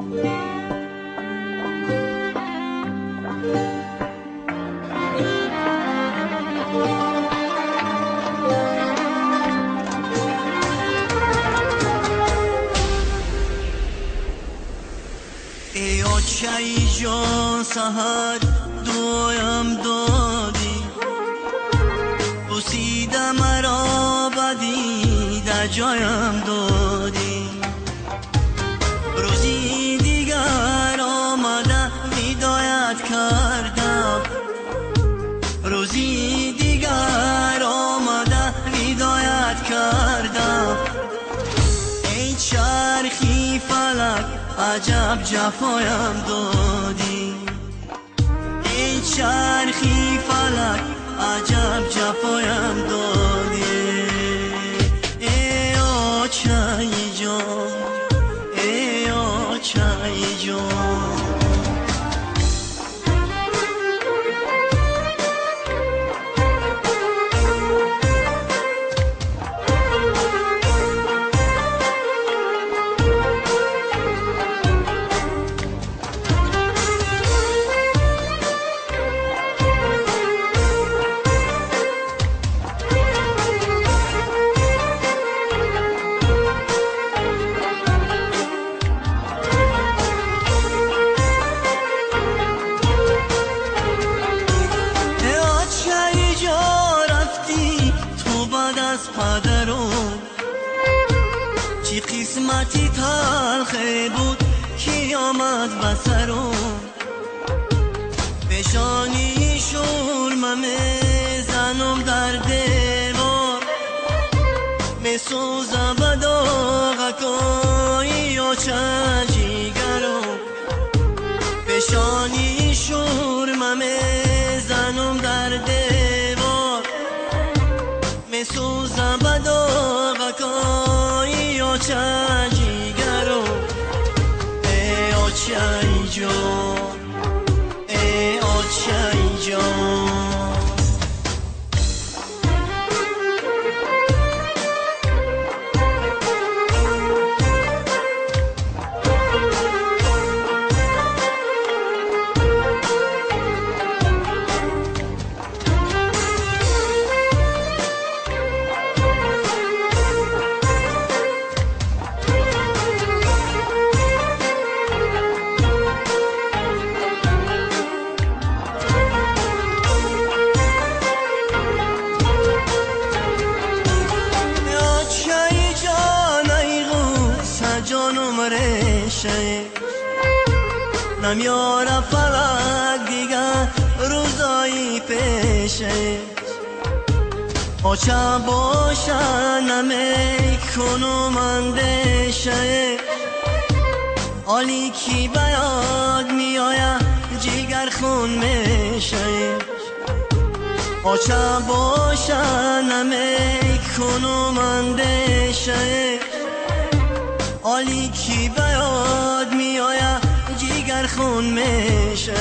ای آچه‌ای جان سحر دویم دادی، بوسیده مرا بدی در جایم دادی. روزی دیگر آمده هدایت کردم، روزی دیگر آمده هدایت کردم. ای چرخی فلک عجب جفایم دادی، ای چرخی فلک عجب جفایم دادی. ای آچه‌ای جان، ای آچه‌ای جان. چی قسمتی تلخه بود کی آمد بسرم، پیشانی شورمه میزنم در دیوار، میسوزم به داغکای آچه جیگرم. پیشانی شورمه میزنم در دیوار، میسوزم به داغکای آچه جیگرم. ای آچه‌ای جان، ای آچه‌ای جان. جانم ریشه نمیاره فلک دیگر روزایی پیشه، آچه باشه نمیکنم اندیشه. حالی کی بیاد میآیه جگر خون میشه، آچه باشه نمیکنم اندیشه. حالی کی بیاد میآیه جگر خون میشه.